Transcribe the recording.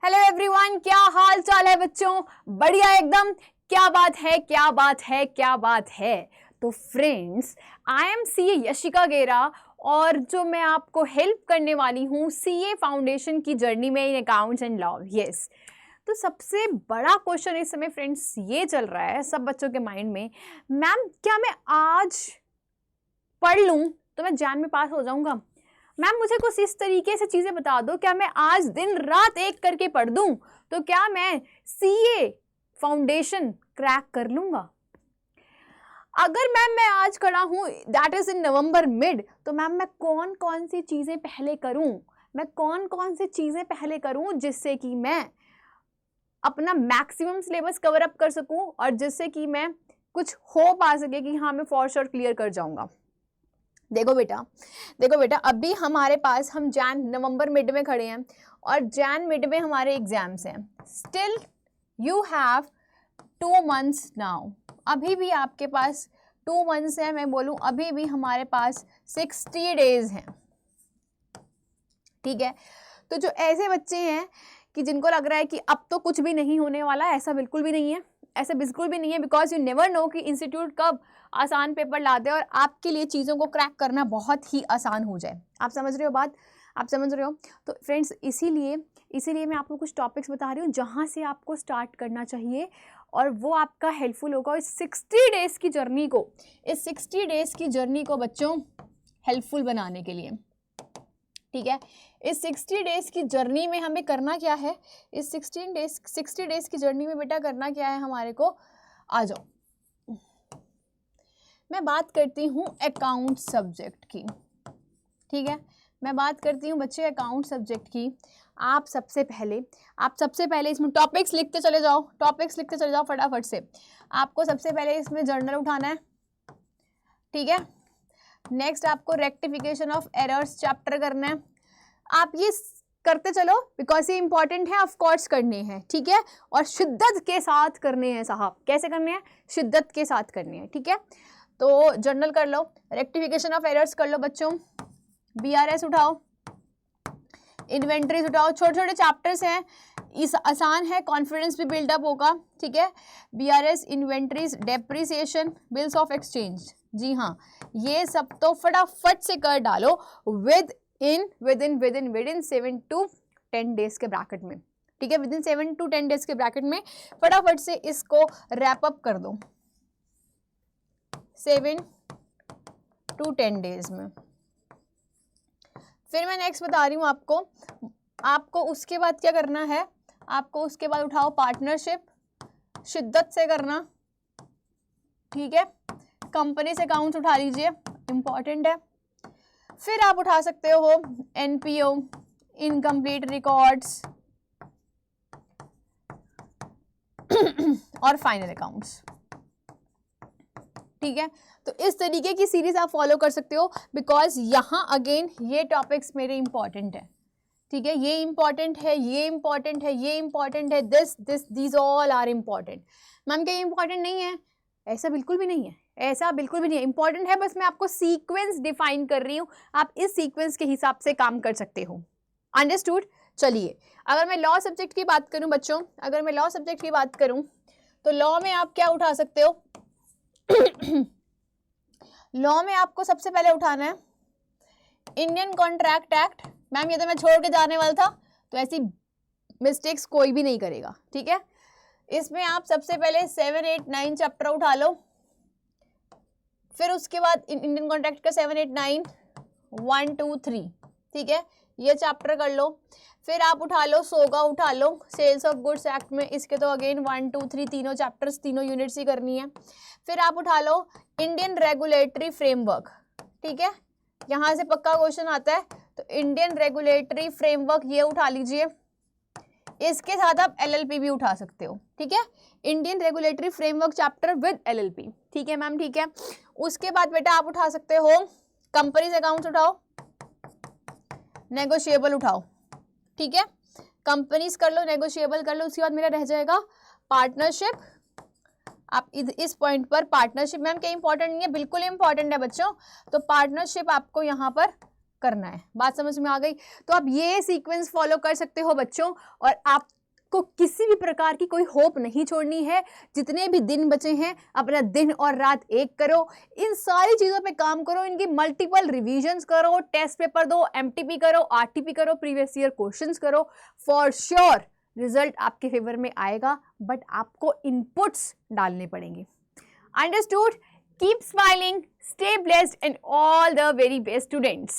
Hello everyone, क्या हाल चाल है बच्चों? बढ़िया एकदम। क्या बात है, क्या बात है, क्या बात है। तो friends, I am CA Yashika गेरा और जो मैं आपको हेल्प करने वाली हूँ सीए फाउंडेशन की जर्नी में इन अकाउंट्स एंड लॉ। यस, तो सबसे बड़ा क्वेश्चन इस समय फ्रेंड्स ये चल रहा है सब बच्चों के माइंड में, मैम क्या मैं आज पढ़ लूँ तो मैं जैन में पास हो जाऊँगा? मैम मुझे कुछ इस तरीके से चीजें बता दो, क्या मैं आज दिन रात एक करके पढ़ दूं तो क्या मैं सीए फाउंडेशन क्रैक कर लूंगा? अगर मैम मैं आज खड़ा हूं that is in November mid, तो मैम मैं कौन कौन सी चीजें पहले करूं, मैं कौन कौन सी चीजें पहले करूं जिससे कि मैं अपना मैक्सिमम सिलेबस कवर अप कर सकूं और जिससे कि मैं कुछ होप आ सके कि हाँ मैं फॉर श्योर क्लियर कर जाऊंगा। देखो बेटा, अभी हमारे पास हम जैन नवंबर मिड में खड़े हैं और जैन मिड में हमारे एग्जाम्स हैं। Still you have 2 months now. अभी भी आपके पास 2 months है। मैं बोलूं अभी भी हमारे पास 60 days हैं। ठीक है, तो जो ऐसे बच्चे हैं कि जिनको लग रहा है कि अब तो कुछ भी नहीं होने वाला, ऐसा बिल्कुल भी नहीं है, ऐसा बिल्कुल भी नहीं है। बिकॉज यू नेवर नो कि इंस्टीट्यूट कब आसान पेपर ला दे और आपके लिए चीज़ों को क्रैक करना बहुत ही आसान हो जाए। आप समझ रहे हो बात? आप समझ रहे हो? तो फ्रेंड्स इसीलिए मैं आपको कुछ टॉपिक्स बता रही हूँ जहाँ से आपको स्टार्ट करना चाहिए और वो आपका हेल्पफुल होगा इस 60 डेज़ की जर्नी को, इस 60 डेज़ की जर्नी को बच्चों हेल्पफुल बनाने के लिए। ठीक है, इस 60 डेज़ की जर्नी में हमें करना क्या है? इस 60 डेज़ की जर्नी में बेटा करना क्या है हमारे को? आ जाओ, मैं बात करती हूँ अकाउंट सब्जेक्ट की। ठीक है, मैं बात करती हूँ बच्चे अकाउंट सब्जेक्ट की। आप सबसे पहले इसमें टॉपिक्स लिखते चले जाओ फटाफट से। आपको सबसे पहले इसमें जर्नल उठाना है। ठीक है, नेक्स्ट आपको रेक्टिफिकेशन ऑफ एरर्स चैप्टर करना है। आप ये करते चलो बिकॉज ये इंपॉर्टेंट है, ऑफ कोर्स करने हैं। ठीक है, और शिद्दत के साथ करने हैं साहब। कैसे करने हैं? शिद्दत के साथ करने हैं। ठीक है, तो जर्नल कर लो, रेक्टिफिकेशन ऑफ एरर्स कर लो बच्चों, बीआरएस उठाओ, इन्वेंट्रीज उठाओ। छोटे छोटे चैप्टर्स हैं, इस आसान है, कॉन्फिडेंस भी बिल्डअप होगा। ठीक है, BRS, inventories, depreciation, bills of exchange. जी हाँ, ये सब तो फटाफट से कर डालो विद इन 7 to 10 डेज के ब्रैकेट में। ठीक है, विद इन 7 to 10 डेज के ब्रैकेट में फटाफट से इसको रैप अप कर दो 7 to 10 डेज में। फिर मैं नेक्स्ट बता रही हूँ आपको उसके बाद क्या करना है। आपको उसके बाद उठाओ पार्टनरशिप, शिद्दत से करना। ठीक है, कंपनी से अकाउंट्स उठा लीजिए, इंपॉर्टेंट है। फिर आप उठा सकते हो एनपीओ, इनकम्प्लीट रिकॉर्ड्स और फाइनल अकाउंट्स। ठीक है, तो इस तरीके की सीरीज आप फॉलो कर सकते हो बिकॉज यहाँ अगेन ये टॉपिक्स मेरे इंपॉर्टेंट है। ठीक है, ये इंपॉर्टेंट है, ये इंपॉर्टेंट है, ये इंपॉर्टेंट है, this all are important. Ma'am क्या इंपॉर्टेंट नहीं है? ऐसा बिल्कुल भी नहीं है, ऐसा बिल्कुल भी नहीं है, इंपॉर्टेंट है। बस मैं आपको सीक्वेंस डिफाइन कर रही हूँ, आप इस सीक्वेंस के हिसाब से काम कर सकते हो। अंडरस्टूड? चलिए, अगर मैं लॉ सब्जेक्ट की बात करूँ बच्चों, अगर मैं लॉ सब्जेक्ट की बात करूँ तो लॉ में आप क्या उठा सकते हो? लॉ में आपको सबसे पहले उठाना है इंडियन कॉन्ट्रैक्ट एक्ट। मैम ये तो मैं छोड़ के जाने वाला था, तो ऐसी मिस्टेक्स कोई भी नहीं करेगा। ठीक है, इसमें आप सबसे पहले 7, 8, 9 चैप्टर उठा लो। फिर उसके बाद इंडियन कॉन्ट्रैक्ट का 7, 8, 9, 1, 2, 3। ठीक है, ये चैप्टर कर लो। फिर आप उठा लो सोगा, उठा लो सेल्स ऑफ गुड्स एक्ट में, इसके तो अगेन 1, 2, 3 तीनों चैप्टर्स, तीनों यूनिट्स ही करनी है। फिर आप उठा लो इंडियन रेगुलेटरी फ्रेमवर्क। ठीक है, यहाँ से पक्का क्वेश्चन आता है, तो इंडियन रेगुलेटरी फ्रेमवर्क ये उठा लीजिए। इसके साथ आप एलएलपी भी उठा सकते हो। ठीक है, Indian regulatory framework chapter with LLP. ठीक है मैम, ठीक है। उसके बाद बेटा आप उठा सकते हो कंपनीज अकाउंट्स उठाओ, नेगोशिएबल उठाओ। ठीक है, कंपनीज कर लो, नेगोशिएबल कर लो। उसके बाद मेरा रह जाएगा पार्टनरशिप। आप इस पॉइंट पर पार्टनरशिप मैम क्या इंपॉर्टेंट नहीं है? बिल्कुल इंपॉर्टेंट है बच्चों। तो पार्टनरशिप आपको यहाँ पर करना है। बात समझ में आ गई? तो आप ये सीक्वेंस फॉलो कर सकते हो बच्चों, और आपको किसी भी प्रकार की कोई होप नहीं छोड़नी है। जितने भी दिन बचे हैं अपना दिन और रात एक करो, इन सारी चीज़ों पे काम करो, इनकी मल्टीपल रिविजन्स करो, टेस्ट पेपर दो, एमटीपी करो, आरटीपी करो, प्रीवियस ईयर क्वेश्चंस करो। फॉर श्योर रिजल्ट आपके फेवर में आएगा, बट आपको इनपुट्स डालने पड़ेंगे। Understood? Keep smiling, stay blessed, and all the very best, students.